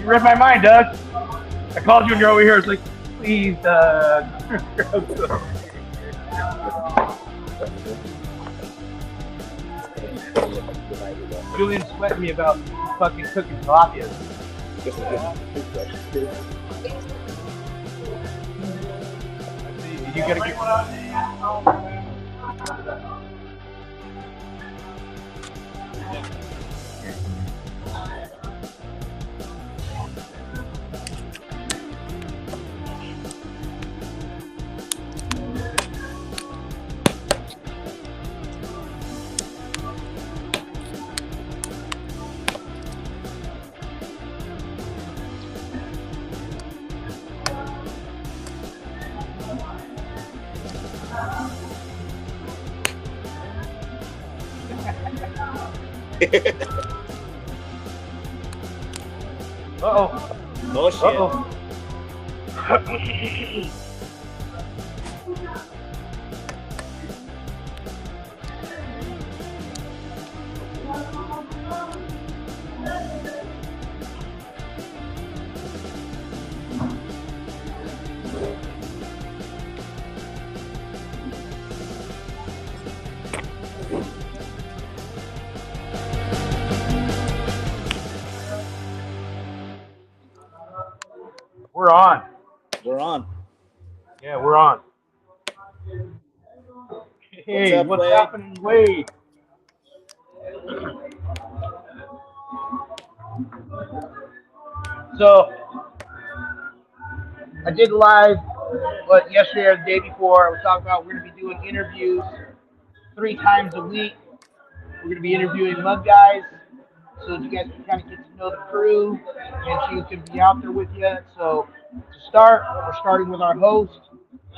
read my mind, Doug. I called you and you're over here. It's like, please, Doug. Julian's sweating me about fucking cooking tilapia. You gotta get Uh-oh. No shit. Uh-oh. We're on. We're on. Yeah, we're on. Hey, what's happening, Wade? So, I did live, yesterday or the day before. I was talking about we're going to be doing interviews 3 times a week. We're going to be interviewing MUD guys so that you guys can kind of get to know the crew and she can be out there with you. So, to start, we're starting with our host.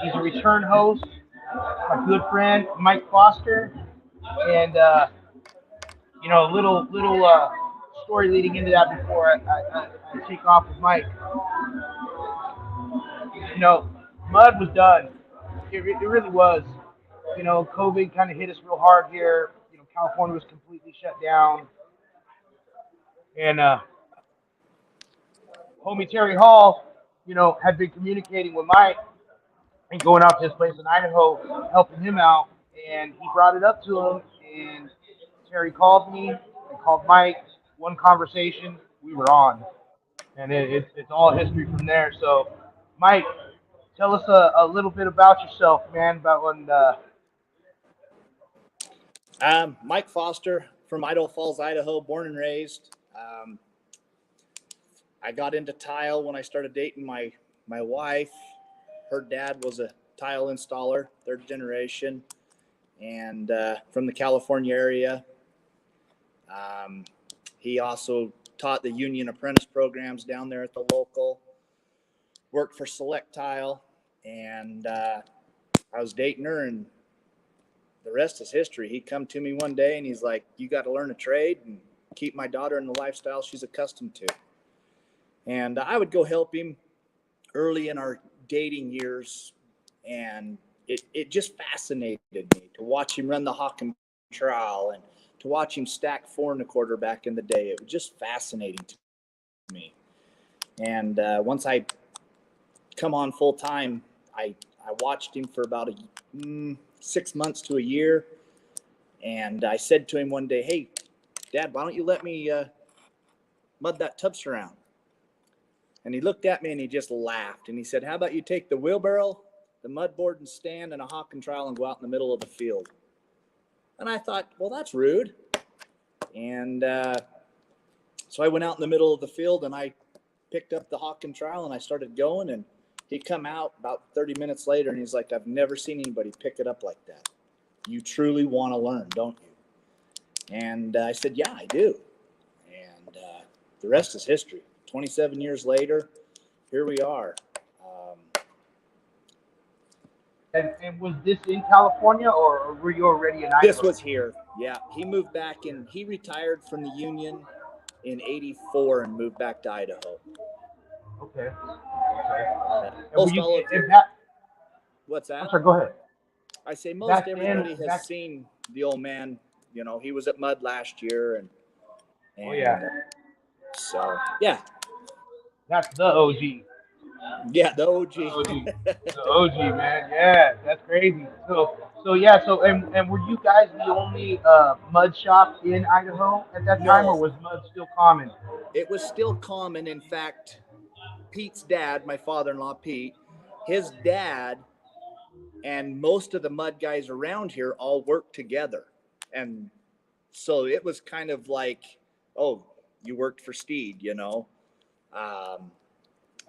He's a return host, my good friend Mike Foster, and a little story leading into that before I take off with Mike. MUD was done. It really was. COVID kind of hit us real hard here. California was completely shut down, and homie Terry Hall, had been communicating with Mike and going out to his place in Idaho, helping him out. And he brought it up to him, and Terry called me, and called Mike. One conversation, we were on, and it's all history from there. So, Mike, tell us a little bit about yourself, man. About when. Mike Foster from Idaho Falls, Idaho, born and raised. I got into tile when I started dating my wife. Her dad was a tile installer, 3rd generation, and from the California area. He also taught the union apprentice programs down there at the local, worked for Select Tile, and I was dating her, and the rest is history. He come to me one day and he's like, you got to learn a trade and keep my daughter in the lifestyle she's accustomed to. And I would go help him early in our dating years, and it just fascinated me to watch him run the hawk and trowel and to watch him stack 4 1/4 back in the day. It was just fascinating to me. And once I come on full time, I watched him for about 6 months to a year. And I said to him one day, hey, Dad, why don't you let me mud that tub surround? And he looked at me and he just laughed. And he said, how about you take the wheelbarrow, the mud board and stand, and a hawk and trowel and go out in the middle of the field? And I thought, well, that's rude. And so I went out in the middle of the field and I picked up the hawk and trowel and I started going. And he come out about 30 minutes later and he's like, I've never seen anybody pick it up like that. You truly want to learn, don't you? And I said, yeah, I do. And the rest is history. 27 years later, here we are. And was this in California, or were you already in Idaho? This was here, yeah. He moved back and he retired from the union in '84 and moved back to Idaho. Okay. What's that? I'm sorry, go ahead. I say most everybody has seen the old man. He was at MUD last year, and oh yeah. So yeah. That's the OG. Yeah, the The OG. OG. The OG, man. Yeah, that's crazy. So yeah. And were you guys the only mud shop in Idaho at that time, or No, was mud still common? it was still common. In fact, Pete's dad, my father-in-law Pete, his dad and most of the mud guys around here all worked together. And so it was kind of like, oh, you worked for Steed, you know. Um,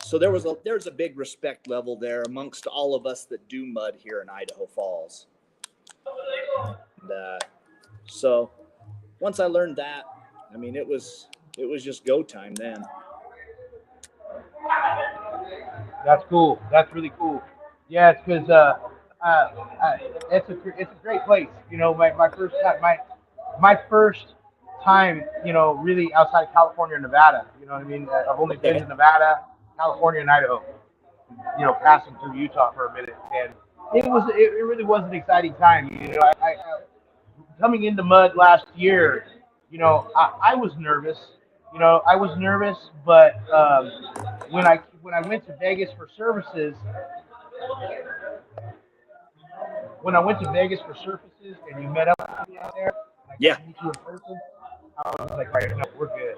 so there's a big respect level there amongst all of us that do mud here in Idaho Falls. And, so once I learned that, I mean, it was just go time then. That's cool. That's really cool. Yeah, it's because it's a great place. You know, my first time, you know, really outside of California and Nevada. You know what I mean? I've only been Okay. to Nevada, California, and Idaho. You know, passing through Utah for a minute, and it really was an exciting time. You know, coming into mud last year, you know, I was nervous. You know, I was nervous, but when I went to Vegas for services, when I went to Vegas for services, and you met up with me out there, and I Yeah. got to meet you in person, I was like, all right, no, we're good,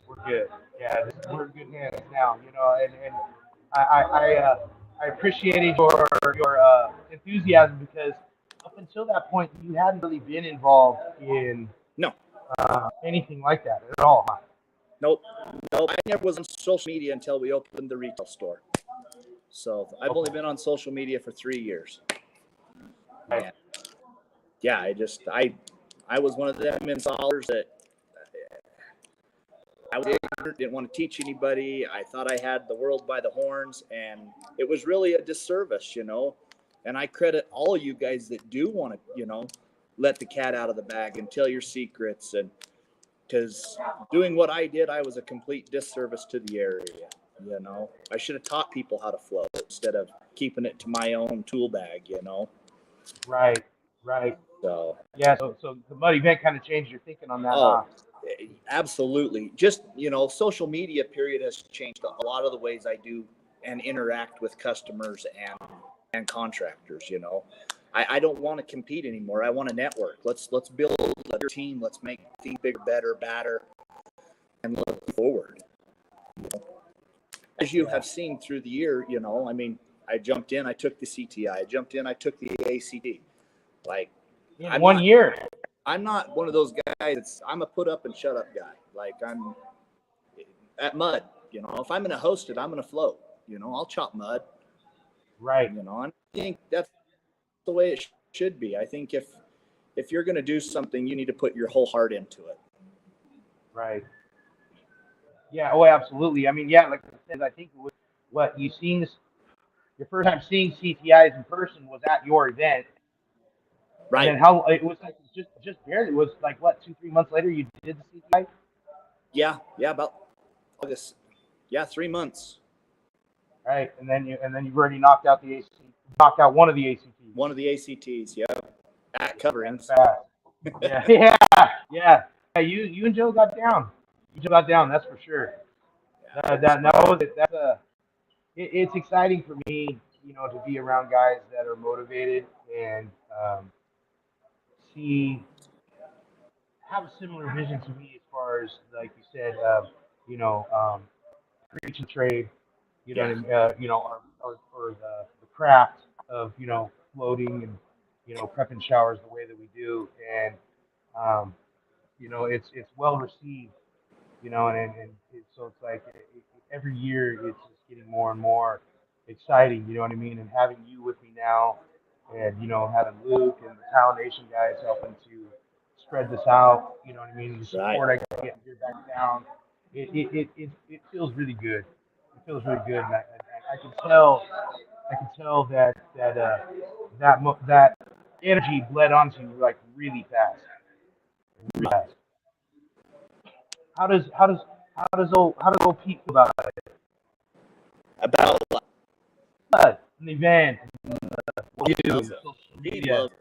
we're good. Yeah, we're in good hands now. You know, and I appreciated your enthusiasm because up until that point, you hadn't really been involved in No. anything like that at all. Huh? Nope. Nope. I never was on social media until we opened the retail store. So I've only Okay. been on social media for 3 years. Right. And yeah, I was one of them installers that I was ignorant, didn't want to teach anybody. I thought I had the world by the horns, and it was really a disservice, you know. And I credit all you guys that do want to, you know, let the cat out of the bag and tell your secrets. And because doing what I did, I was a complete disservice to the area. You know, I should have taught people how to flow instead of keeping it to my own tool bag. You know, Right. Right. so Yeah. So the mud event kind of changed your thinking on that, huh? oh, absolutely. Just, you know, social media period has changed a lot of the ways I do and interact with customers and contractors, you know. I don't want to compete anymore. I want to network. Let's build a team. Let's make things bigger, better, badder, and look forward. As you have seen through the year, you know, I mean, I jumped in, I took the CTI, I jumped in, I took the ACT. Like, In I'm one not year. I'm not one of those guys that's I'm a put up and shut up guy. Like I'm at mud, you know, if I'm gonna host it, I'm gonna float. You know, I'll chop mud. Right. You know, and I think that's the way it should be. I think if you're gonna do something, you need to put your whole heart into it. Right. Yeah. Oh, absolutely. I mean, yeah. Like I said, I think what you seen this your first time seeing CTIs in person was at your event, and Right. then how it was like just barely. It was like what 2 3 months later you did the CTI. Yeah, yeah, about August. Yeah, 3 months. Right, and then you've already knocked out the AC, knocked out one of the ACTs. One of the ACTs, yeah. At That's coverings. fast. Yeah, yeah, yeah. Yeah, you and Joe got down. You got down. That's for sure. Yeah, That was it. It's exciting for me, you know, to be around guys that are motivated and see have a similar vision to me as far as like you said, you know, preaching trade. You know, yeah, you know, or the craft of you know floating and you know prepping showers the way that we do, and you know it's well received, you know, and so it's like every year it's just getting more and more exciting, you know what I mean, and having you with me now, and you know having Luke and the Town Nation guys helping to spread this out, you know what I mean, the right. support I get here back down, it feels really good. It feels really good, and I can tell that that energy bled onto you like really fast, really fast. How does how does how does old Pete feel about it? About In the van, he you, loves it. social He media. loves it.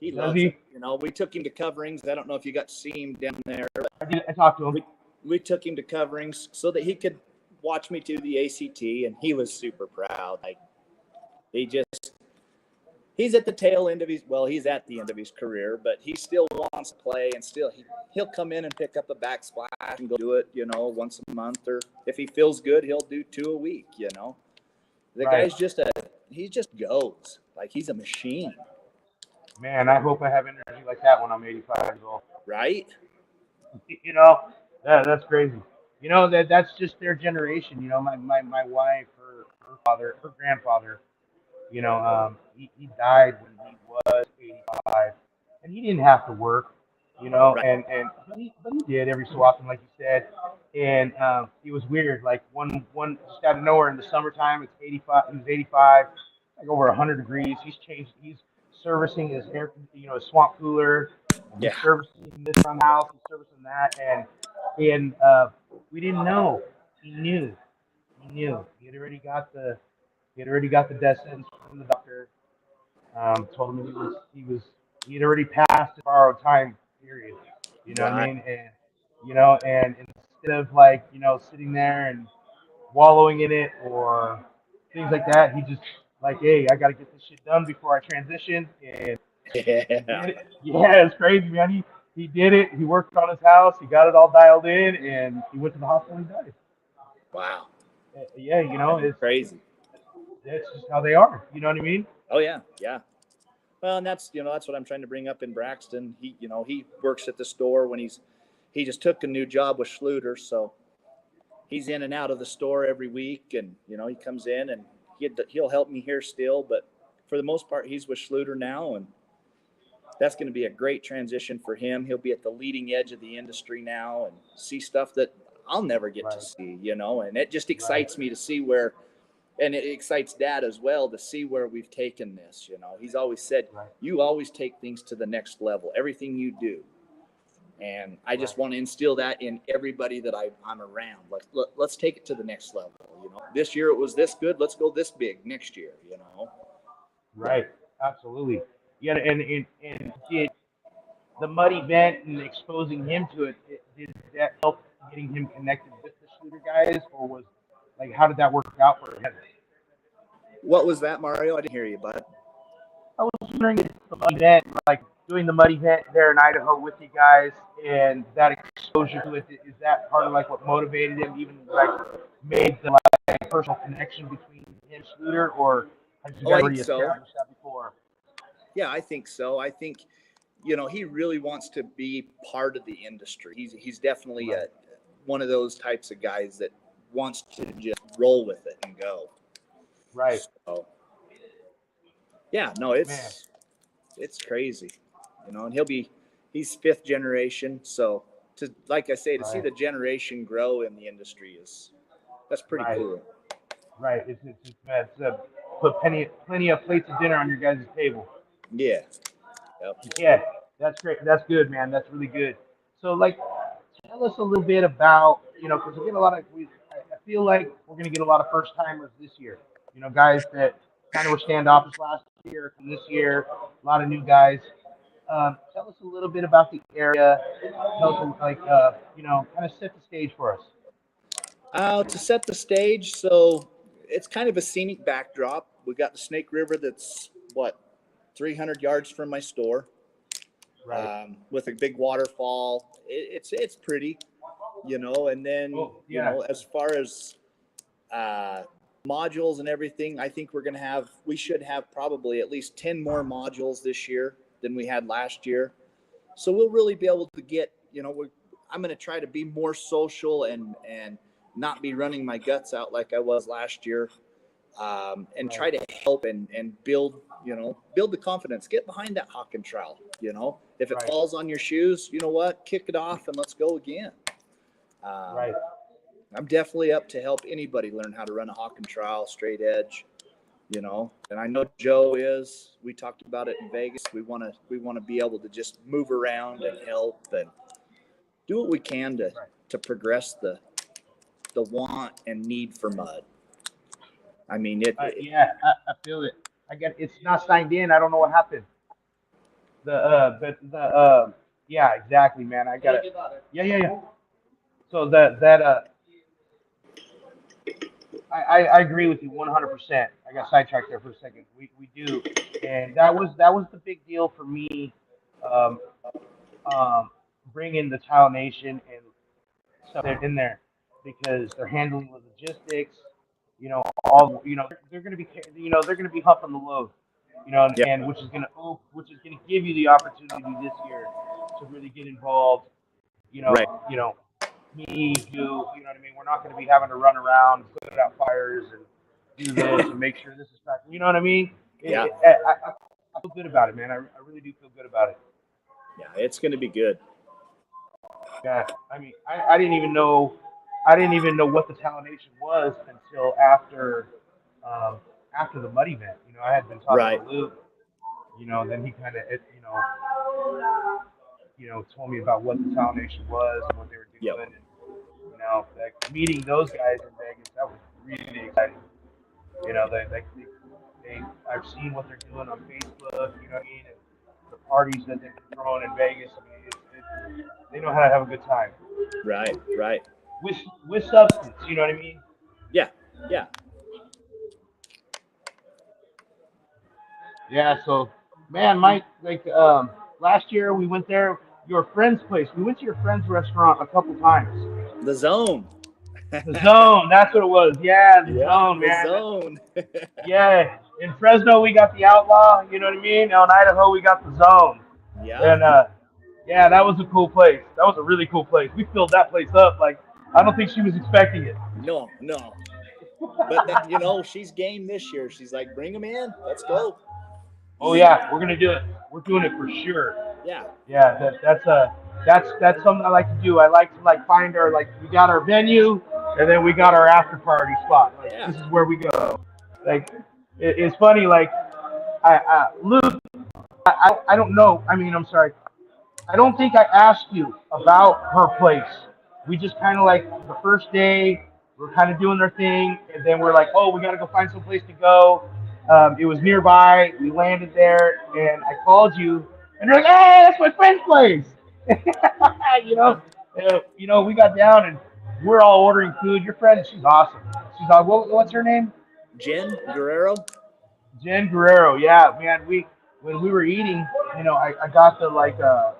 He Does loves it. he? You know, we took him to coverings. I don't know if you got to see him down there. I talked to him. We we took him to coverings so that he could watched me do the ACT, and he was super proud. Like, he's at the tail end of he's at the end of his career, but he still wants to play, and he'll come in and pick up a backsplash and go do it, once a month, or if he feels good, he'll do 2 a week. The Right. guy's he just goes like he's a machine. Man, I hope I have energy like that when I'm 85 years old. Right? That's crazy. That's just their generation. My wife, her grandfather, he died when he was 85, and he didn't have to work, Right. but he did every so often, like you said, and it was weird. Like one just out of nowhere in the summertime, it's 85. He was 85, like over 100 degrees. He's servicing his his swamp cooler. And he's Yeah. servicing this around the house. He's servicing that, and we didn't know. He knew. He knew. He had already got the death sentence from the doctor. Told him he had already passed his borrowed time period. You know what I Right. mean? And instead of like sitting there and wallowing in it or things like that, he just like, hey, I got to get this shit done before I transition. And he Yeah. did it. Yeah, it's crazy, man. He did it. He worked on his house. He got it all dialed in, and he went to the hospital and died. Wow. Yeah, That's crazy. that's just how they are. You know what I mean? Oh yeah. Yeah. Well, and that's what I'm trying to bring up in Braxton. He works at the store when he just took a new job with Schluter, so he's in and out of the store every week, and he comes in and he'll help me here still, but for the most part he's with Schluter now, and that's going to be a great transition for him. He'll be at the leading edge of the industry now and see stuff that I'll never get to see, and it just excites me to see where, and it excites Dad as well to see where we've taken this. He's always said, you always take things to the next level, everything you do. And I just want to instill that in everybody that I'm around. Like, let's take it to the next level. This year it was this good. Let's go this big next year. Right. Absolutely. Yeah, and did the mud event and exposing him to it, did that help getting him connected with the shooter guys, or was like how did that work out for him? What was that, Mario? I didn't hear you, bud. I was wondering if the mud event, like doing the mud event there in Idaho with you guys, and that exposure to it, is that part of like what motivated him, even like made the like personal connection between him and Schluter, or have you I guys think already so. established that before? Yeah, I think so. I think, he really wants to be part of the industry. He's definitely one of those types of guys that wants to just roll with it and go. Right. So, yeah, no, it's crazy, and he's 5th generation. So like I say, to see the generation grow in the industry that's pretty cool. Right. It's put plenty of plates of dinner on your guys' table. Yeah. Yep. Yeah, that's great. That's good, man. That's really good. So, like, tell us a little bit about, because we get a lot of, I feel like we're going to get a lot of first timers this year. Guys that kind of were standoffish last year, and this year, a lot of new guys. Tell us a little bit about the area. Tell us, like, kind of set the stage for us. To set the stage, so it's kind of a scenic backdrop. We got the Snake River that's 300 yards from my store, with a big waterfall. It's pretty, and then as far as modules and everything, I think we should have probably at least 10 more modules this year than we had last year. So we'll really be able to get, I'm going to try to be more social and not be running my guts out like I was last year, and try to help and build the confidence. Get behind that hawk and trowel. If it falls on your shoes, you know what? Kick it off and let's go again. I'm definitely up to help anybody learn how to run a hawk and trowel straight edge. And I know Joe is. We talked about it in Vegas. We want to be able to just move around and help and do what we can to progress the want and need for mud. I mean, I feel it. It's not signed in. I don't know what happened. Yeah, exactly, man. I got it. Yeah. So I agree with you 100%. I got sidetracked there for a second. We do, and that was the big deal for me. Um, um, bringing the Tile Nation and stuff in there because they're handling the logistics. All they're going to be they're going to be humping the load. Yeah. And which is gonna give you the opportunity this year to really get involved. You know, Right. you know, me, you know what I mean. We're not going to be having to run around, put out fires, and do this and make sure this is back. You know what I mean? Yeah. I feel good about it, man. I really do feel good about it. Yeah. It's going to be good. Yeah, I mean, I didn't even know what the Talonation was until after the mud event. I had been talking Right. to Luke, and then he kind of, told me about what the Talonation was and what they were Yep. doing, and like meeting those guys in Vegas, that was really exciting. I've seen what they're doing on Facebook. You know what I mean? And the parties that they've been throwing in Vegas. I mean, they know how to have a good time Right. Right. with substance. You know what I mean? Yeah. Yeah. Yeah. So, man, Mike, like last year we went there. Your friend's place. We went to your friend's restaurant a couple times. The zone. The Zone. That's what it was. Yeah, the Yeah. Zone, The man. zone. Yeah. In Fresno we got the Outlaw. You know what I mean? Now in Idaho we got the Zone. Yeah. And yeah, that was a cool place. That was a really cool place. We filled that place up. Like I don't think she was expecting it. No. No. But that, she's game this year. She's like, bring them in. Let's go. Oh yeah, we're gonna do it. We're doing it for sure. Yeah. Yeah, that's something I like to do. I like to find our we got our venue and then we got our after party spot. Like Yeah. this is where we go. Like it's funny. Like Luke, I don't know. I mean, I'm sorry. I don't think I asked you about her place. We just kind of the first day, we're kind of doing their thing, and then we're like, oh, we got to go find some place to go. It was nearby. We landed there, and I called you, and you're like, hey, that's my friend's place. you know, we got down, and we're all ordering food. Your friend, she's awesome. She's like, what's her name? Jen Guerrero. Jen Guerrero. Yeah, man. When we were eating, I got the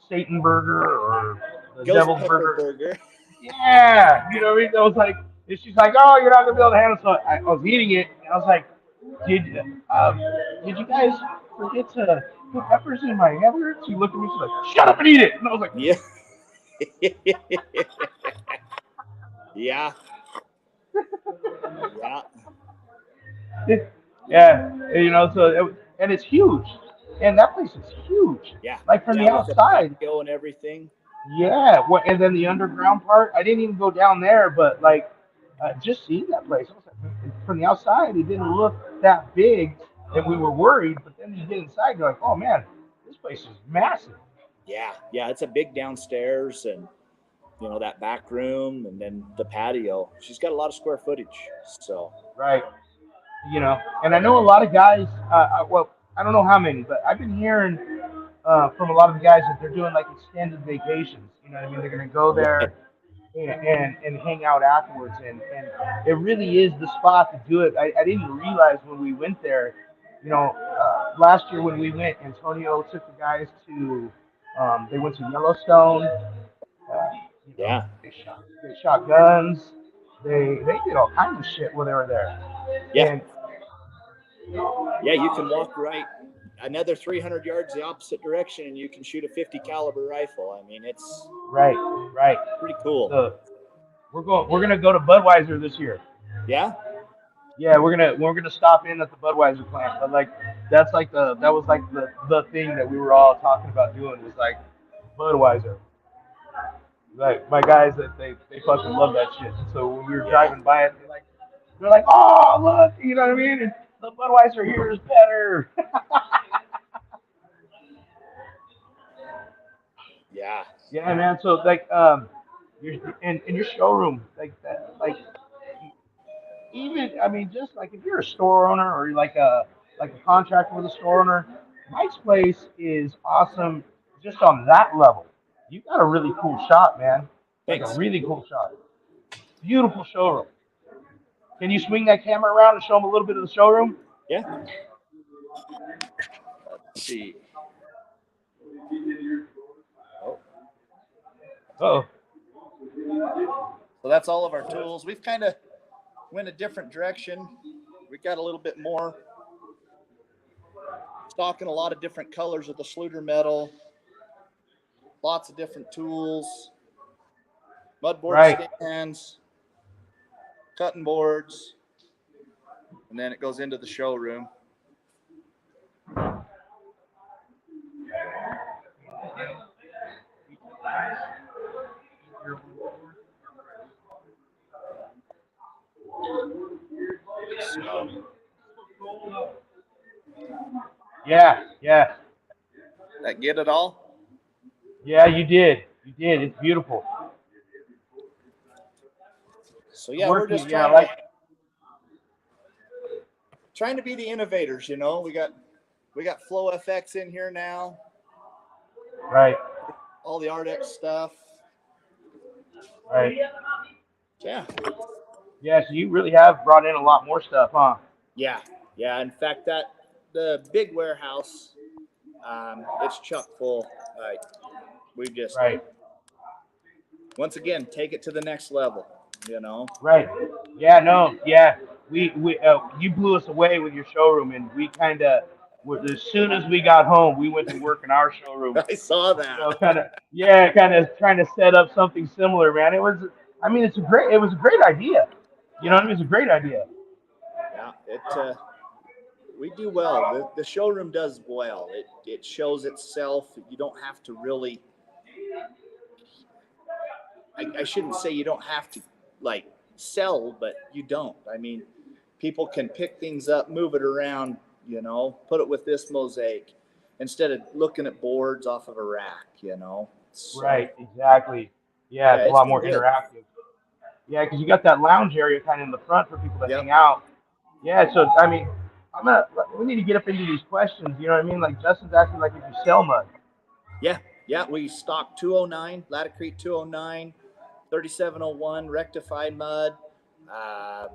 Satan burger or the Ghost devil's pepper burger. burger. Yeah, you know what I mean. I was like, and she's like, oh, you're not gonna be able to handle it. So I was eating it, and I was like, did you guys forget to put peppers in my hamburger? She looked at me, she's like, shut up and eat it. And I was like, Yeah. Yeah. Yeah. yeah, and it's huge, and that place is huge. Yeah. Like from Yeah, the with the outside. patio and everything. Yeah, and then the underground part, I didn't even go down there, but just seeing that place, I was like, from the outside, it didn't look that big, and we were worried. But then you get inside, you're like, oh man, this place is massive. Yeah. Yeah. It's a big downstairs and that back room and then the patio. She's got a lot of square footage. So Right. And I know a lot of guys. Well, I don't know how many, but I've been hearing from a lot of the guys that they're doing extended vacations. You know what I mean? They're gonna go right. there and hang out afterwards. And it really is the spot to do it. I didn't realize when we went there, last year when we went, Antonio took the guys to, they went to Yellowstone. Yeah. They shot guns. They did all kinds of shit when they were there. Yeah. And Yeah, you can walk right another 300 yards the opposite direction and you can shoot a 50 caliber rifle. I mean, it's right. pretty cool. So we're gonna go to Budweiser this year. Yeah. Yeah, we're gonna stop in at the Budweiser plant. But that was the thing that we were all talking about doing was Budweiser. Like my guys that they fucking love that shit. So when we were driving by it, they're like, oh look, you know what I mean? And the Budweiser here is better. Yeah. Yeah, man. So your in your showroom like that, even I mean just if you're a store owner or you're like a contractor with a store owner, Mike's place is awesome just on that level. You got a really cool shop, man. Like a Thanks. really cool shop. Beautiful showroom. Can you swing that camera around and show them a little bit of the showroom? Yeah. Let's see. Oh. Oh. So that's all of our tools. We've kind of went a different direction. We got a little bit more, stocking a lot of different colors of the Schluter metal, lots of different tools, mudboard Right. stands, cutting boards, and then it goes into the showroom. So, Yeah. Yeah. that get it all? Yeah. You did. You did. It's beautiful. So yeah, we're just trying to be the innovators. You know, we got Flow FX in here now. Right. All the Ardex stuff. Right. Yeah. Yeah. So you really have brought in a lot more stuff, huh? Yeah. Yeah. In fact, the big warehouse, it's chock full. We just once again take it to the next level. You know. Right. Yeah. No. Yeah. We you blew us away with your showroom, and we kind of, as soon as we got home, we went to work in our showroom. I saw that. So kind of trying to set up something similar, man. It was a great idea. You know what I mean? It's a great idea. Yeah. We do well. The showroom does well. It shows itself. You don't have to really. I shouldn't say you don't have to like sell, but you don't. I mean, people can pick things up, move it around, you know, put it with this mosaic instead of looking at boards off of a rack, you know. So, Right, exactly. Yeah, it's a lot more interactive. Yeah, because you got that lounge area kind of in the front for people to hang out. Yeah, so I mean, we need to get up into these questions. You know what I mean? Like Justin's asking, like, if you sell mud. Yeah, we stock 209, Latticrete 209, 3701 rectified mud.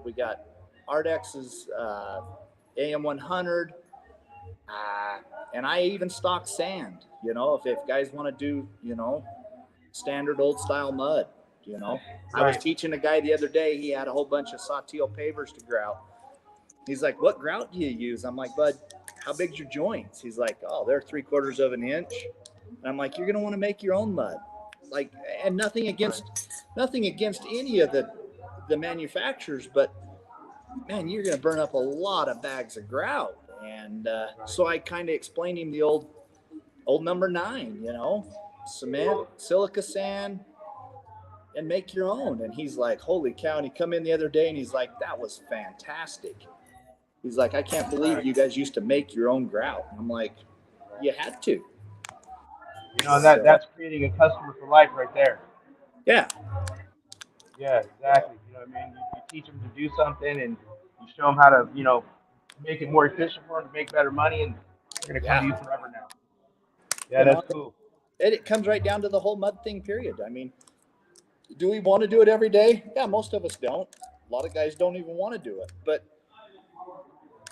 We got Ardex's AM100. And I even stock sand, you know, if guys want to do, you know, standard old style mud, you know. I was teaching a guy the other day, he had a whole bunch of Sawtelle pavers to grout. He's like, what grout do you use? I'm like, bud, how big's your joints? He's like, oh, they're 3/4 of an inch. And I'm like, you're going to want to make your own mud. Like, and nothing against any of the manufacturers, but man, you're going to burn up a lot of bags of grout. And so I kind of explained him the old number 9, you know, cement, silica sand, and make your own. And he's like, holy cow. And he come in the other day and he's like, that was fantastic. He's like, I can't believe you guys used to make your own grout. And I'm like, you had to. You know, that's creating a customer for life right there. Yeah. Yeah, exactly. You know what I mean? You teach them to do something and you show them how to, you know, make it more efficient for them to make better money, and they're going to come to you forever now. Yeah, that's cool. It comes right down to the whole mud thing, period. I mean, do we want to do it every day? Yeah, most of us don't. A lot of guys don't even want to do it. But,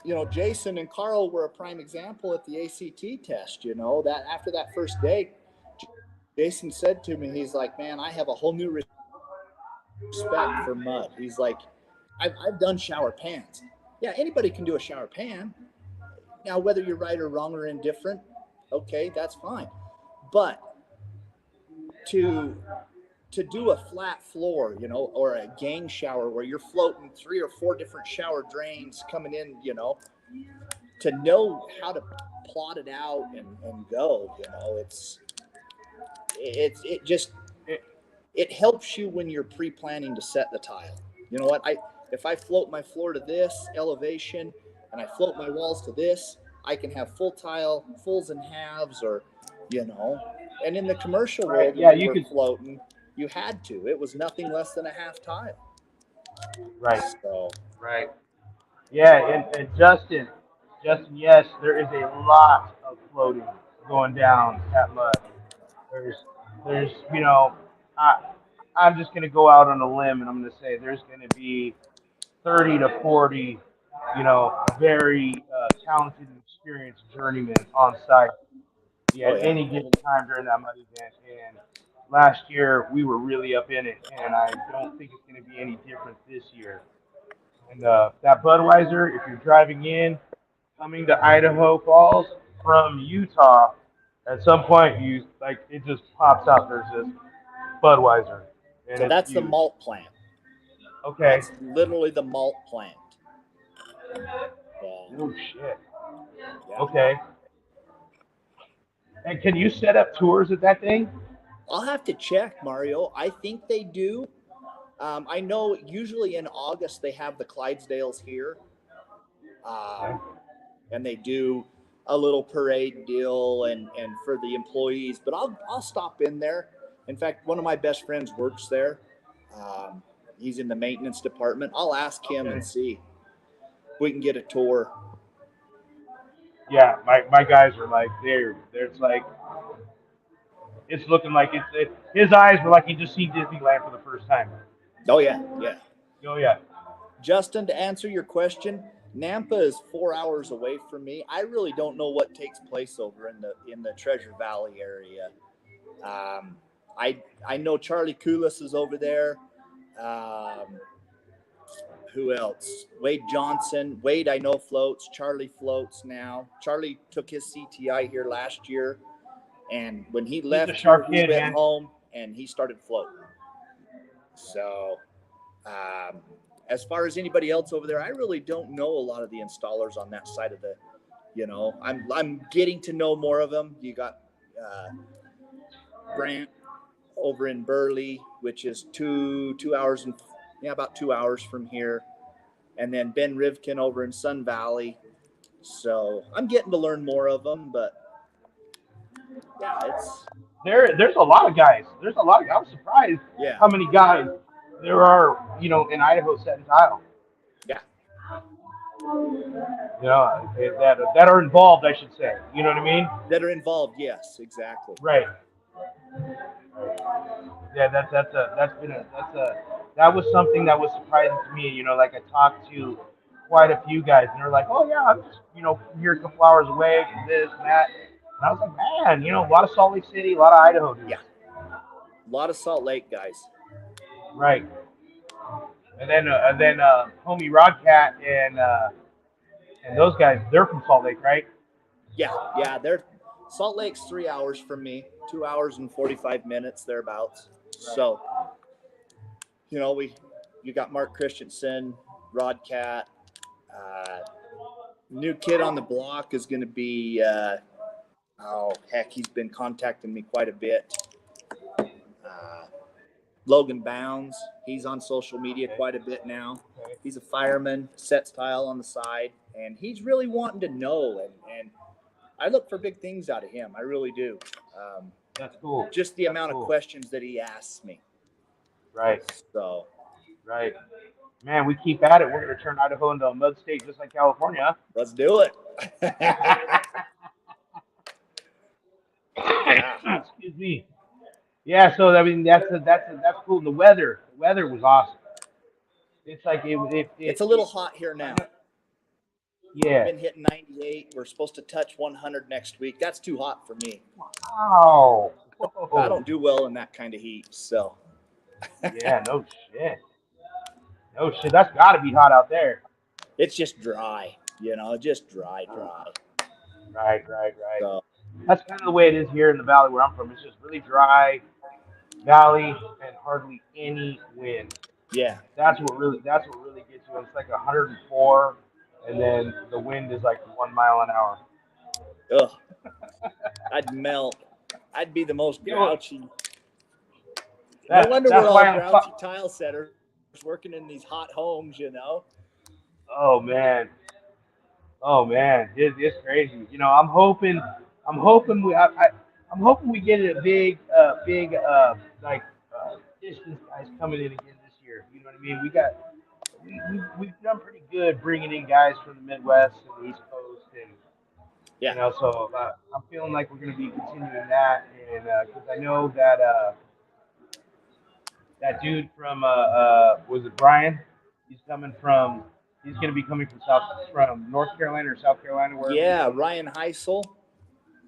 you know, Jason and Carl were a prime example at the ACT test, you know, that after that first day, Jason said to me, he's like, man, I have a whole new respect for mud. He's like, I've done shower pans. Yeah, anybody can do a shower pan. Now, whether you're right or wrong or indifferent, okay, that's fine. But to do a flat floor, you know, or a gang shower where you're floating 3 or 4 different shower drains coming in, you know, to know how to plot it out and go, you know, it helps you when you're pre-planning to set the tile. You know what? If I float my floor to this elevation and I float my walls to this, I can have full tile, fulls and halves, or, you know. And in the commercial world, yeah, you could floating. You had to. It was nothing less than a half tile. Right. So. Right. Yeah, and Justin, yes, there is a lot of floating going down at mud. There's, you know, I'm just gonna go out on a limb and I'm gonna say there's gonna be 30 to 40, very talented and experienced journeymen on site Oh at yeah. any given time during that mud event. And last year we were really up in it, and I don't think it's going to be any different this year. And that Budweiser, if you're driving in, coming to Idaho Falls from Utah, at some point it just pops out. There's this Budweiser, and So it's that's the huge. malt plant. Okay. That's literally the malt plant. So, Oh shit. yeah. Okay. And can you set up tours at that thing? I'll have to check, Mario. I think they do. I know usually in August they have the Clydesdales here, Okay. and they do a little parade deal and for the employees. But I'll stop in there. In fact, one of my best friends works there. Um, he's in the maintenance department. I'll ask him Okay. and see if we can get a tour. Yeah, my guys are like there's like it's looking like his eyes were like he just seen Disneyland for the first time. Oh yeah, yeah. Oh yeah. Justin, to answer your question, Nampa is 4 hours away from me. I really don't know what takes place over in the Treasure Valley area. I know Charlie Coulis is over there. Um, who else? Wade Johnson. Wade, I know floats. Charlie floats now. Charlie took his CTI here last year, and when he He's a left, sharp he kid, went man. home and he started floating. So, as far as anybody else over there, I really don't know a lot of the installers on that side of the. I'm getting to know more of them. You got Brant over in Burley, which is two hours and about 2 hours from here, and then Ben Rivkin over in Sun Valley. So I'm getting to learn more of them, but yeah, it's There's a lot of guys. There's a lot of I was surprised yeah, how many guys there are, in Idaho setting tile. yeah, That are involved, I should say. You know what I mean? that are involved. Yes, exactly. Right. Yeah, that was something that was surprising to me. Like I talked to quite a few guys, and they're like, "Oh yeah, I'm just from here a couple hours away, and this and that." And I was like, "Man, a lot of Salt Lake City, a lot of Idaho dudes." Yeah, a lot of Salt Lake guys. Right. And then homie Rodcat and those guys, they're from Salt Lake, right? Yeah. They're Salt Lake's 3 hours from me, 2 hours and 45 minutes thereabouts. Right. So, you got Mark Christensen, Rodcat. New kid on the block is going to be. He's been contacting me quite a bit. Logan Bounds, he's on social media quite a bit now. Okay. He's a fireman, sets tile on the side, and he's really wanting to know. And I look for big things out of him. I really do. That's cool. Just the That's amount cool. of questions that he asks me. Right. So, Right. Man, we keep at it. We're going to turn Idaho into a mud state just like California. let's do it. Excuse me. Yeah, so I mean that's cool. And the weather was awesome. It's like It's a little hot here now. Yeah. Been hitting 98. We're supposed to touch 100 next week. That's too hot for me. Wow. I don't do well in that kind of heat. So. Yeah. No shit. No shit. That's got to be hot out there. It's just dry. Just dry. Right. So, That's kind of the way it is here in the valley where I'm from. It's just really dry valley and hardly any wind. yeah. That's what really gets you. It's like 104, and then the wind is like 1 mile an hour. Ugh. I'd melt. I'd be the most grouchy. No wonder we're all grouchy tile setters working in these hot homes, Oh man, it's crazy. I'm hoping we get a big distance guys coming in again this year. You know what I mean? We've done pretty good bringing in guys from the Midwest and the East Coast, and yeah. So I'm feeling like we're going to be continuing that, and because I know that that dude from was it Brian? He's going to be coming from North Carolina or South Carolina, wherever. Yeah, Ryan Heisel.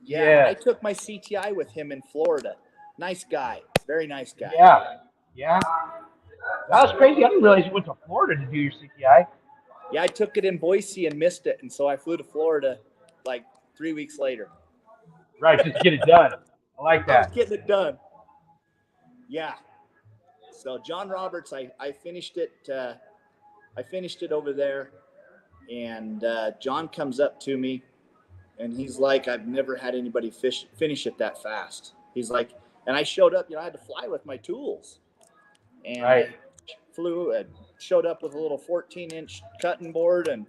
Yeah, Yeah. I took my CTI with him in Florida. Nice guy. Very nice guy. Yeah. Yeah. That was crazy. I didn't realize you went to Florida to do your CTI. Yeah, I took it in Boise and missed it, and so I flew to Florida like 3 weeks later. Right, just get it done. I like I was that. getting it done. Yeah. So John Roberts, I finished it. I finished it over there, and John comes up to me, and he's like, "I've never had anybody finish it that fast." He's like, and I showed up. I had to fly with my tools, and Right. showed up with a little 14-inch cutting board and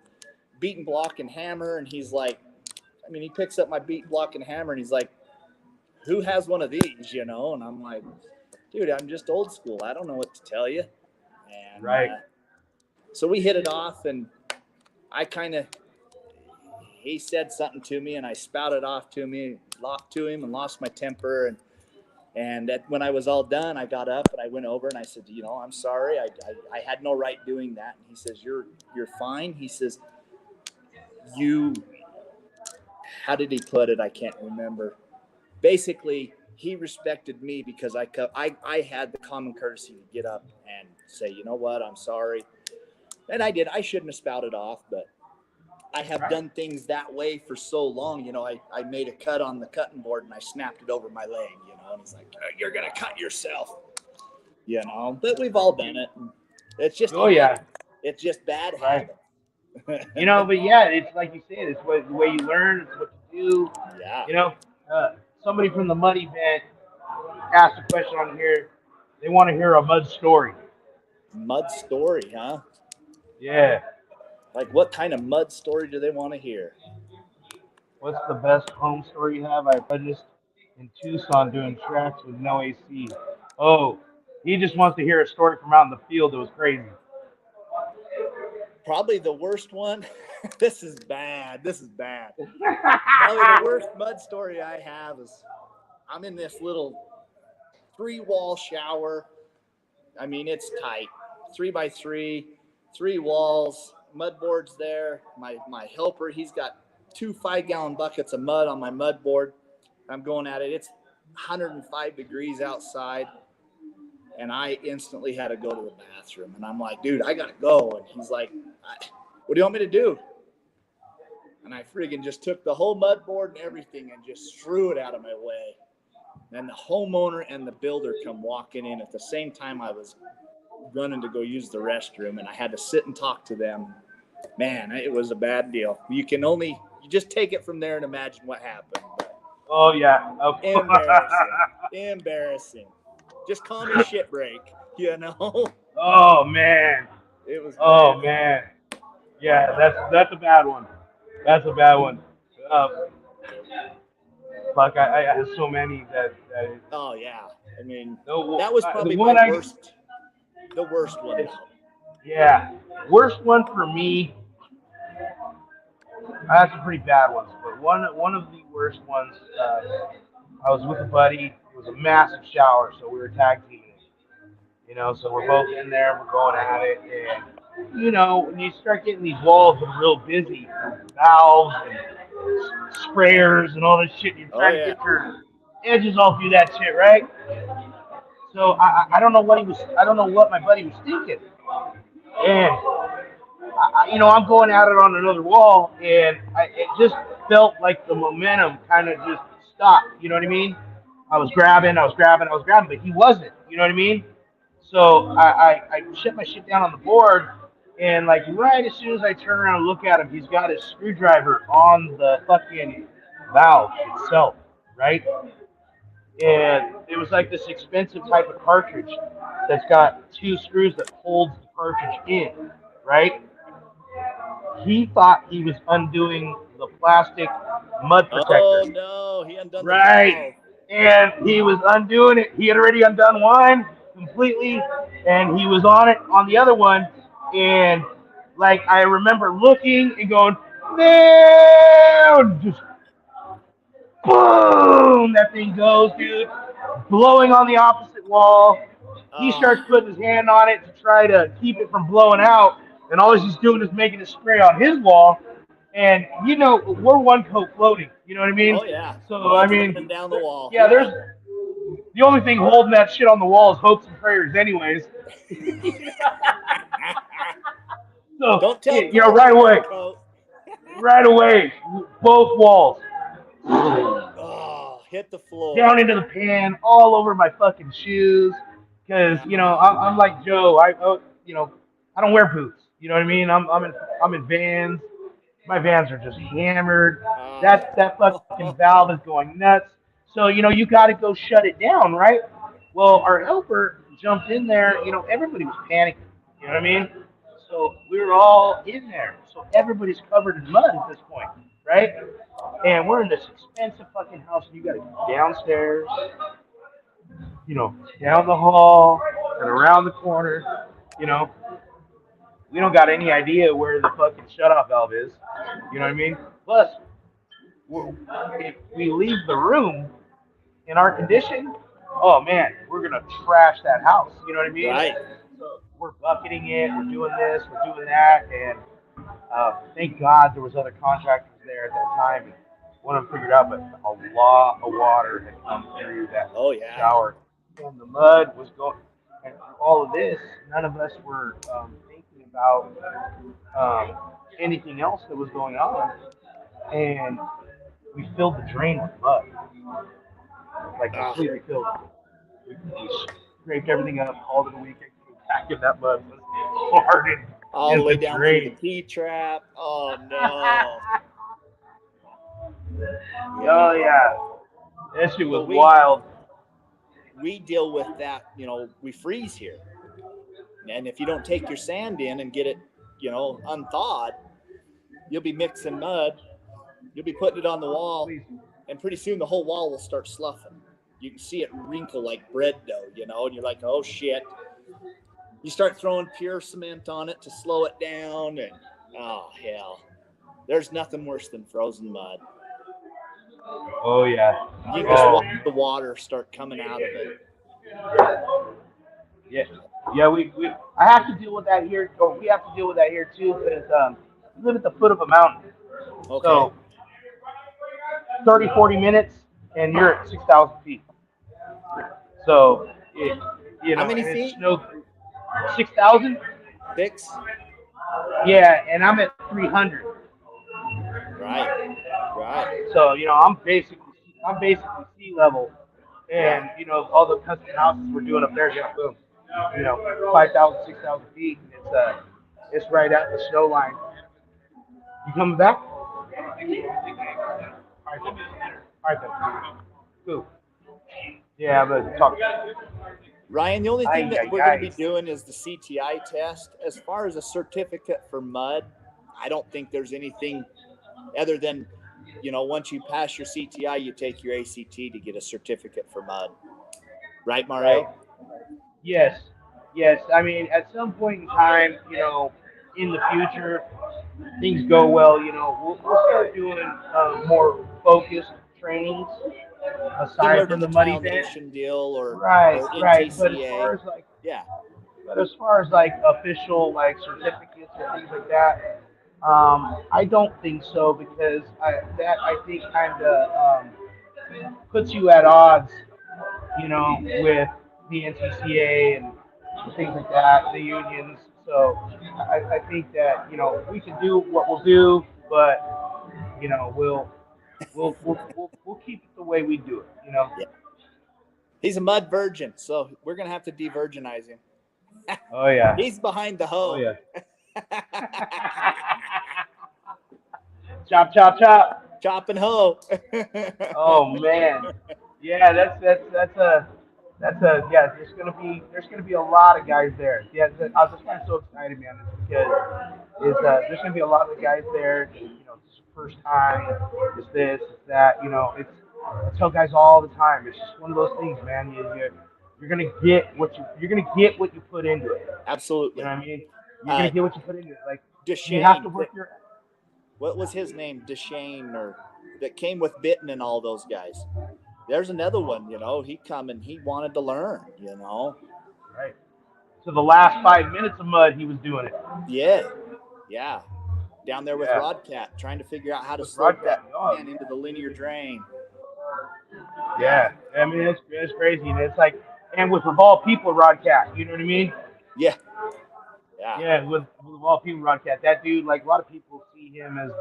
beaten block and hammer, and he's like, he picks up my beaten block and hammer, and he's like, "Who has one of these?" And I'm like, "Dude, I'm just old school. I don't know what to tell you." And right. So we hit it off, and he said something to me, and I spouted off to him and lost my temper. And when I was all done, I got up and I went over and I said, "I'm sorry. I had no right doing that." And he says, "You're fine." He says, how did he put it? I can't remember. Basically, he respected me because I had the common courtesy to get up and say, "You know what? I'm sorry." And I did. I shouldn't have spouted off, but I have done things that way for so long. I made a cut on the cutting board and I snapped it over my leg, and he's like, "You're going to cut yourself," but we've all done it. It's just, it's just bad habit. But yeah, it's like you said, it's the way you learn, it's what you do. Yeah. Somebody from the MUD event asked a question on here. They want to hear a MUD story. MUD story, huh? Yeah. Like, what kind of MUD story do they want to hear? What's the best home story you have? I just in Tucson doing tracks with no AC. Oh, he just wants to hear a story from out in the field that was crazy. Probably the worst one. This is bad. Probably the worst MUD story I have is I'm in this little 3-wall shower. It's tight. 3x3, 3 walls, mud boards there. My helper, he's got 2 5-gallon buckets of mud on my mud board. I'm going at it. It's 105 degrees outside. And I instantly had to go to the bathroom. And I'm like, "Dude, I got to go." And he's like, "What do you want me to do?" And I friggin' just took the whole mud board and everything and just threw it out of my way. And the homeowner and the builder come walking in at the same time I was running to go use the restroom. And I had to sit and talk to them. Man, it was a bad deal. You just take it from there and imagine what happened. Oh, yeah. Okay. Embarrassing. Just call me shit break, Oh, man. It was bad. Oh, man. Yeah, that's a bad one. That's a bad one. Fuck, I have so many that oh, yeah. That was probably the worst one. Yeah. Worst one for me. I had some pretty bad ones, but one of the worst ones, I was with a buddy. It was a massive shower, so we were tag teaming it. So we're both in there, we're going at it, and when you start getting these walls that are real busy, valves and sprayers and all this shit, you're trying to get your edges all through that shit, right? So I don't know what my buddy was thinking, and I'm going at it on another wall, and it just felt like the momentum kind of just stopped. You know what I mean? I was grabbing, but he wasn't. You know what I mean? So I shut my shit down on the board, and like right as soon as I turn around and look at him, he's got his screwdriver on the fucking valve itself, right? And it was like this expensive type of cartridge that's got 2 screws that holds the cartridge in, right? He thought he was undoing the plastic mud protector. Oh no, he undone the valve. And he was undoing it. He had already undone one completely, and he was on it on the other one. And like I remember looking and going, "No!" Just boom, that thing goes, dude, blowing on the opposite wall. He starts putting his hand on it to try to keep it from blowing out, and all he's doing is making it spray on his wall. And we're one coat floating. You know what I mean? Oh yeah, So I mud's mean, running down the wall. yeah, there's the only thing holding that shit on the wall is hopes and prayers, anyways. So Don't tell right away, Coat. both walls Oh, hit the floor. down into the pan, all over my fucking shoes. Because I'm like Joe. I don't wear boots. You know what I mean? I'm in Vans. My Vans are just hammered. That fucking valve is going nuts. So you got to go shut it down, right? Well, our helper jumped in there. Everybody was panicking. You know what I mean? So we were all in there. So everybody's covered in mud at this point, right? And we're in this expensive fucking house, and you got to go downstairs, down the hall and around the corner. You know, we don't got any idea where the fucking shutoff valve is. You know what I mean? Plus, if we leave the room in our condition, oh man, we're gonna trash that house. You know what I mean? Right. So we're bucketing it. We're doing this. We're doing that, and thank God there was other contractors there at that time. And one of them figured out, but a lot of water had come through that shower, and the mud was going. And through all of this, none of us were thinking about anything else that was going on, and we filled the drain with mud, like completely filled it. We scraped everything up, called it a weekend, back in that mud was hardened. All the way down through the T-trap. Oh, no. Oh, yeah. That shit was wild. We deal with that, we freeze here. And if you don't take your sand in and get it, unthawed, you'll be mixing mud. You'll be putting it on the wall. And pretty soon the whole wall will start sloughing. You can see it wrinkle like bread dough, and you're like, oh, shit. You start throwing pure cement on it to slow it down, and oh hell, there's nothing worse than frozen mud. Oh yeah, you just watch the water start coming out of it. Yeah. I have to deal with that here. Or we have to deal with that here too, because we live at the foot of a mountain. Okay. So 30-40 minutes, and you're at 6,000 feet. So how many feet? 6,000? 6? Yeah, and I'm at 300. Right. So I'm basically sea level, and all the custom houses we're doing up there, boom, 5,000, 6,000 feet, and it's right at the snow line. You coming back? All right then. Cool. Yeah, but talk. Ryan, the only thing that we're going to be doing is the CTI test. As far as a certificate for mud, I don't think there's anything other than, once you pass your CTI, you take your ACT to get a certificate for mud. Right, Mario? Right. Yes. I mean, at some point in time, in the future, things go well, we'll start doing more focused trainings aside from the mud event deal or right. But as far as official certificates or things like that, I don't think so, because I think kind of puts you at odds, with the NCCA and things like that, the unions. So I think that we can do what we'll do, but we'll keep it the way we do it. Yeah. He's a mud virgin, so we're gonna have to de-virginize him. Oh yeah. He's behind the hoe. Oh yeah. Chop, chop, chop. Chop and hoe. Oh man. Yeah, that's yeah. There's gonna be a lot of guys there. Yeah, I was just so excited, man, because there's gonna be a lot of guys there. It's first time. It's this, it's that. I tell guys all the time. It's just one of those things, man. You're gonna get what you put into it. Absolutely. You know what I mean? You're gonna get what you put into it. Like Deshane, you have to work your. What was his name? Deshane, or that came with Bitten and all those guys. There's another one. He come and he wanted to learn. Right. to the last 5 minutes of mud, he was doing it. Yeah. Down there with Rodcat, trying to figure out how to With slope Rodcat, that into the linear drain. Yeah. I mean, it's crazy. And it's like, and with all people, Rodcat, you know what I mean? Yeah. Yeah, with all people, Rodcat, that dude, like a lot of people see him as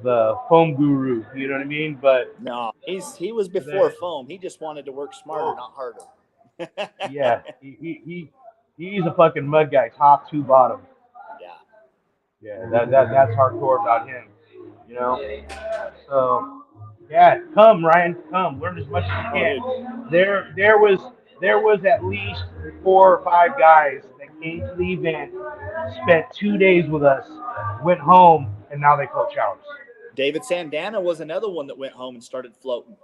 the foam guru, you know what I mean? But no, he was before foam. He just wanted to work smarter, not harder. Yeah, he's a fucking mud guy, top to bottom. Yeah, that's hardcore about him, you know. So yeah, come Ryan, come learn as much as you can. There was at least 4 or 5 guys that came to the event, spent 2 days with us, went home, and now they float showers. David Sandana was another one that went home and started floating.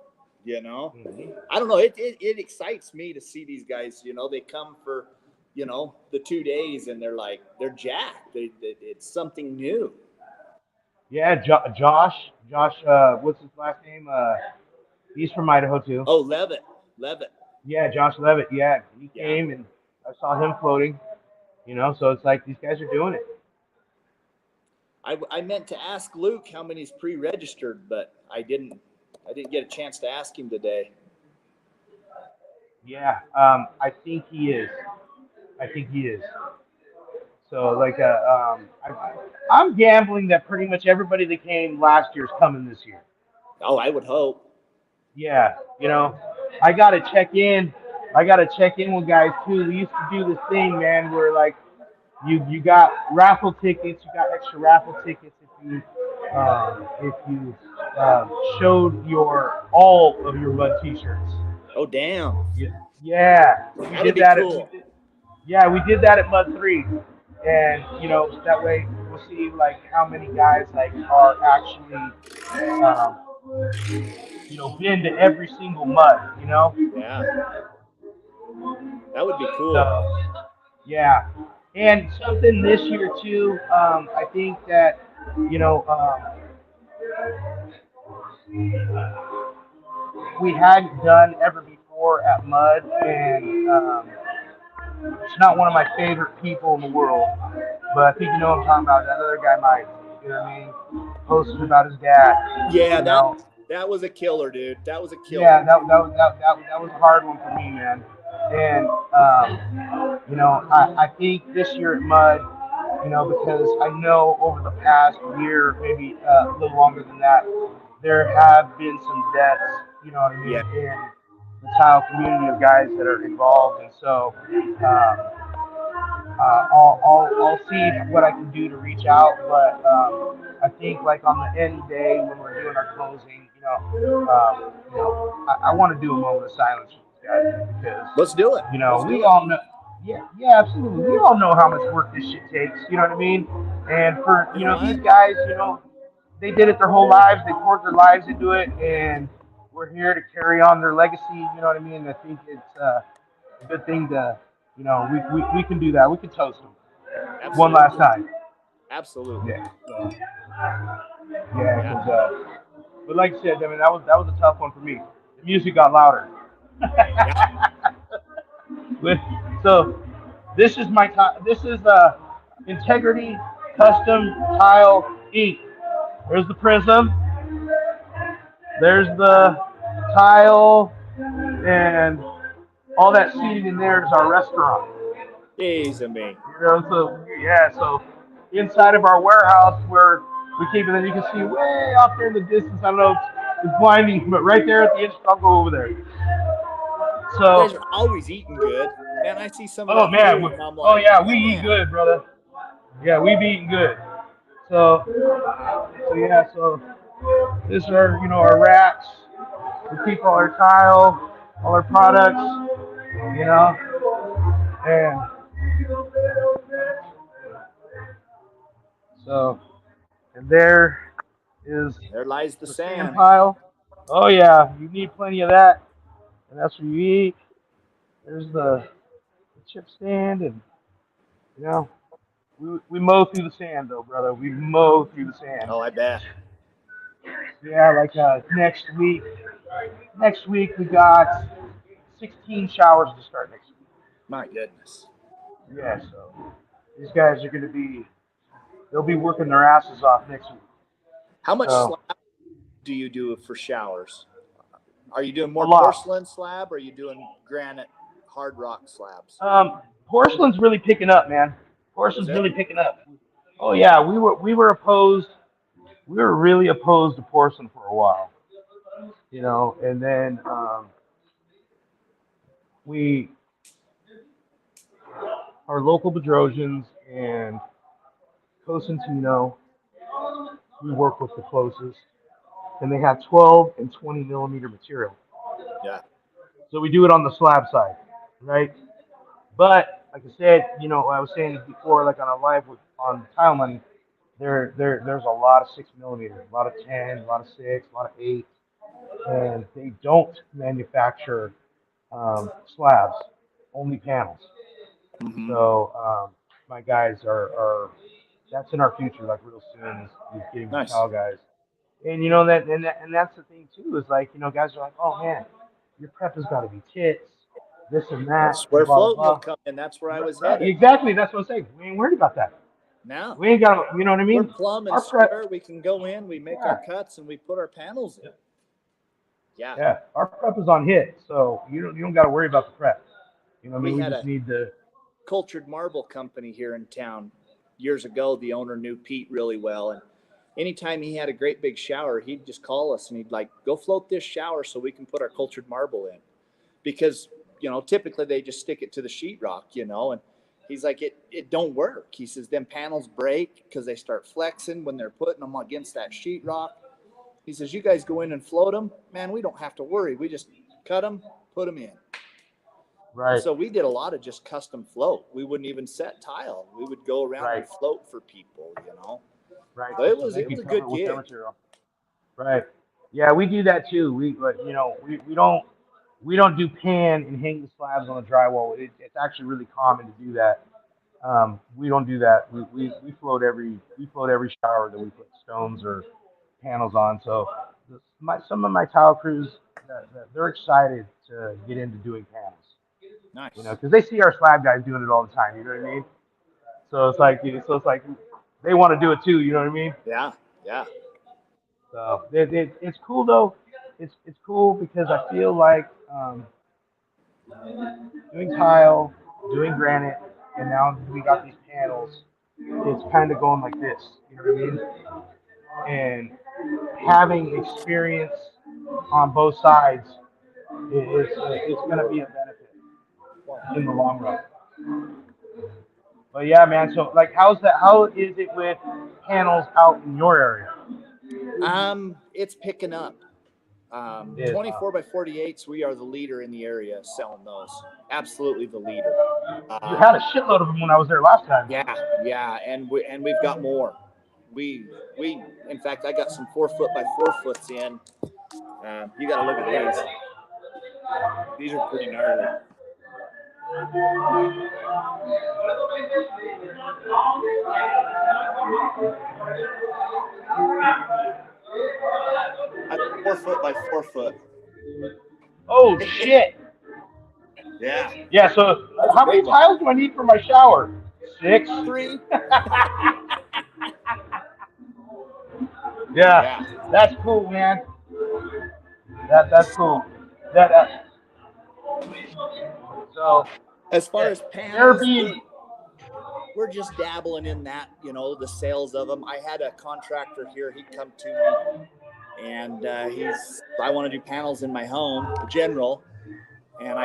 You know, I don't know. It excites me to see these guys. You know, they come for, you know, the 2 days and they're jacked. It's something new. Yeah, Josh, what's his last name? He's from Idaho too. Oh, Levitt. Yeah, Josh Levitt. Yeah, he came and I saw him floating. You know, so it's like these guys are doing it. I meant to ask Luke how many's pre-registered, but I didn't get a chance to ask him today. Yeah, I think he is. So like, I'm gambling that pretty much everybody that came last year is coming this year. Oh, I would hope. Yeah, you know, I gotta check in. With guys too. We used to do this thing, man, where like you got raffle tickets. You got extra raffle tickets if you showed all of your MUD t-shirts. Oh, damn. Yeah. That'd be cool. We did that at MUD4 He, and you know that way we'll see like how many guys like are actually been to every single MUD. You know. Yeah. That would be cool. So, yeah. And something this year too. I think that we hadn't done ever before at MUD, and it's not one of my favorite people in the world, but I think you know what I'm talking about. That other guy, Mike, you know what I mean? Posted about his dad. Yeah, that was a killer, dude. That was a killer. Yeah, that was a hard one for me, man. And I think this year at MUD, because I know over the past year, maybe a little longer than that, there have been some deaths, you know what I mean, in the tile community of guys that are involved. And so I'll see what I can do to reach out. But I think like on the end day when we're doing our closing, I want to do a moment of silence with these guys because let's do it. We all know. Yeah, absolutely. We all know how much work this shit takes. You know what I mean? And for these guys, they did it their whole lives. They poured their lives into it, and we're here to carry on their legacy. You know what I mean? I think it's a good thing to, we can do that. We can toast them. Absolutely. One last time. Absolutely. Yeah. So, because, but like I said, I mean that was a tough one for me. The music got louder. So this is my time. This is Integrity Custom Tile Inc. There's the prism. There's the tile, and all that seating in there is our restaurant. Easy me. So inside of our warehouse where we keep it, and you can see way out there in the distance. I don't know if it's blinding, but right there at the entrance, I'll go over there. So you guys are always eating good. Man, I see some of that man, food, I'm like, we eat good, brother. Yeah, we be eating good. So this are our racks. We keep all our tile, all our products, and so, and there lies the sand pile. Oh yeah, you need plenty of that, and that's where you eat. There's the chip stand, and we mow through the sand though, brother. We mow through the sand. Oh, I bet. Yeah, like next week we got 16 showers to start next week. My goodness. Yeah, so these guys are going to be, they'll be working their asses off next week. How much So slab do you do for showers? Are you doing a more lot. porcelain slab, or are you doing granite hard rock slabs? Porcelain's really picking up, man. Is Porcelain's it? really picking up. Oh yeah, we were opposed. We were really opposed to porcelain for a while, and then we, our local Bedrosians and Cosentino, we work with the closest, and they have 12 and 20 millimeter material. Yeah. So we do it on the slab side, right? But like I said, I was saying before, like on a live on Tile Money, there's a lot of 6 millimeter, a lot of 10, a lot of 6, a lot of 8, and they don't manufacture slabs, only panels. Mm-hmm. So my guys are that's in our future, like real soon, is getting the Nice. tile guys. And you know and that's the thing too, is like, guys are like, oh man, your prep has got to be tits, this and that, That's and where blah blah floating will blah. come in. That's where I was Right, headed. exactly. That's what I'm saying. We ain't worried about that. Now We ain't got, you know what I we're mean? plumb and Our prep, square. We can go in, we make our yeah, cuts, and we put our panels in. Yeah. yeah. Our prep is on hit, so you don't got to worry about the prep. You know what I We mean? We had just a need the cultured marble company here in town years ago. The owner knew Pete really well, and anytime he had a great big shower, he'd just call us and he'd like, go float this shower so we can put our cultured marble in. Because, typically they just stick it to the sheetrock, and he's like, it don't work. He says, them panels break because they start flexing when they're putting them against that sheetrock. He says, you guys go in and float them, man, we don't have to worry. We just cut them, put them in. And right, so we did a lot of just custom float. We wouldn't even set tile. We would go around and right, float for people. right. But it So was they it was can a cover good it with their gig. material. Right. Yeah, we do that too. We don't do pan and hang the slabs on the drywall. It's actually really common to do that. We don't do that. We float every shower that we put stones or panels on. So some of my tile crews, they're excited to get into doing panels. Nice. Because they see our slab guys doing it all the time. You know what I mean? So it's like they want to do it too. You know what I mean? Yeah, yeah. So it's cool though. It's cool because I feel like doing tile, doing granite, and now we got these panels. It's kind of going like this. You know what I mean? And having experience on both sides, it's going to be a benefit in the long run. But yeah, man. So like, how's that? How is it with panels out in your area? It's picking up. It is. 24 by 48s. We are the leader in the area selling those. Absolutely the leader. You Um, had a shitload of them when I was there last time. yeah, yeah, and we've got more. We in fact, I got some 4 foot by 4 foots in. You got to look at these. These are pretty gnarly. That's 4 foot by 4 foot. Oh shit! Yeah, Yeah. So that's a how many big one. tiles do I need for my shower? 6. 3. Yeah, Yeah. that's cool, man. That's cool. That so As far yeah, as there panels, being we're just dabbling in that, the sales of them. I had a contractor here. He'd come to me, and I want to do panels in my home, general, and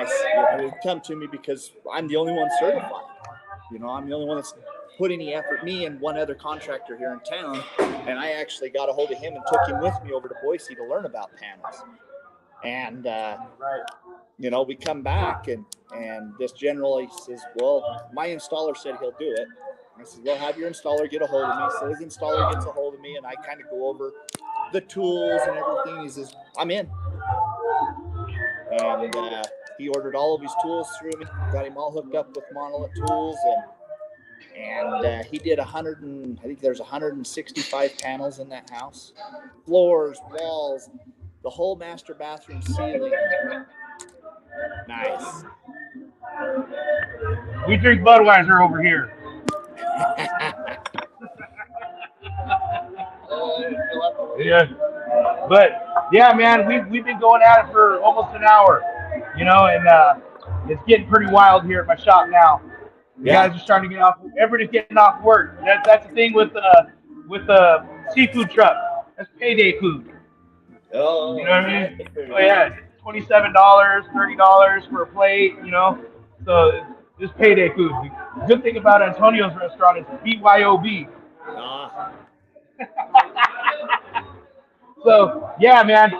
he'd come to me because I'm the only one certified. I'm the only one that's put any effort. Me and one other contractor here in town, and I actually got a hold of him and took him with me over to Boise to learn about panels. And right. we come back and this general, he says, well, my installer said he'll do it. I said, well, have your installer get a hold of me. So his installer gets a hold of me, and I kind of go over the tools and everything. He says, I'm in. And he ordered all of his tools through me, got him all hooked up with Monolith tools, and he did I think there's 165 panels in that house, floors, walls, the whole master bathroom ceiling. Nice. We drink Budweiser over here. Yeah. But yeah, man, we've been going at it for almost an hour, and it's getting pretty wild here at my shop now. The Yeah. guys are starting to get off. Everybody's getting off work. That's the thing with the seafood truck. That's payday food. Oh, You know what I mean? Oh yeah, $27, $30 for a plate. So it's payday food. The good thing about Antonio's restaurant is BYOB. Ah, So yeah, man.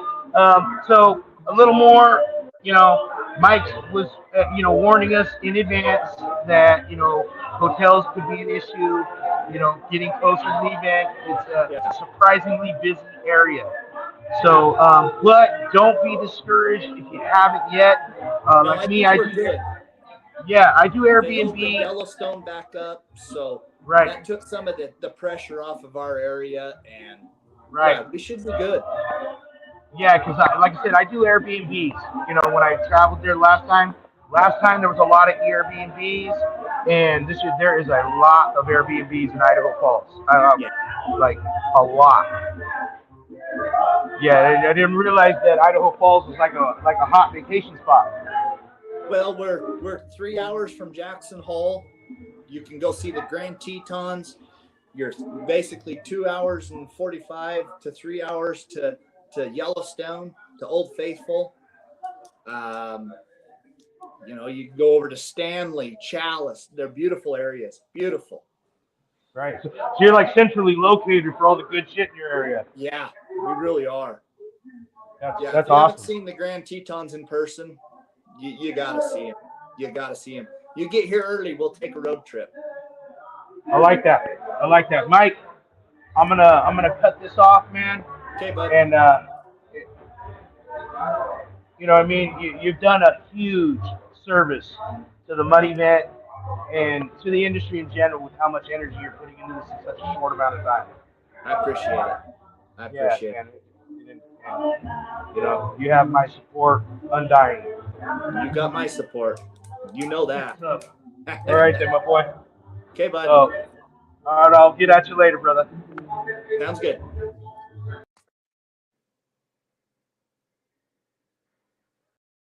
So a little more, Mike was, warning us in advance that hotels could be an issue. Getting closer to the event, it's a surprisingly busy area. So, but don't be discouraged if you haven't yet. no, Like I me, think we're good. I do They opened Airbnb. Yellowstone back up, so Right, that took some of the pressure off of our area, and right. yeah, we should be good. Yeah, because like I said, I do Airbnbs. When I traveled there last time there was a lot of Airbnbs, and this year there is a lot of Airbnbs in Idaho Falls. Yeah. Like a lot. Yeah, I didn't realize that Idaho Falls was like a hot vacation spot. Well, we're 3 hours from Jackson Hole. You can go see the Grand Tetons. You're basically 2 hours and 45 to 3 hours to Yellowstone, to Old Faithful. You can go over to Stanley, Chalice. They're beautiful areas. Beautiful. Right. So you're like centrally located for all the good shit in your area. Yeah, we really are. That's If you haven't awesome. seen the Grand Tetons in person, you gotta see them. You gotta see them. You get here early, we'll take a road trip. I like that. Mike, I'm gonna cut this off, man. Okay, bud. And you've done a huge service to the MUD event and to the industry in general with how much energy you're putting into this in such a short amount of time. I appreciate it. I appreciate it. And, you have my support undying. You got my support. You know that. All right then, my boy. Okay, bud. So, all right, I'll get at you later, brother. Sounds good.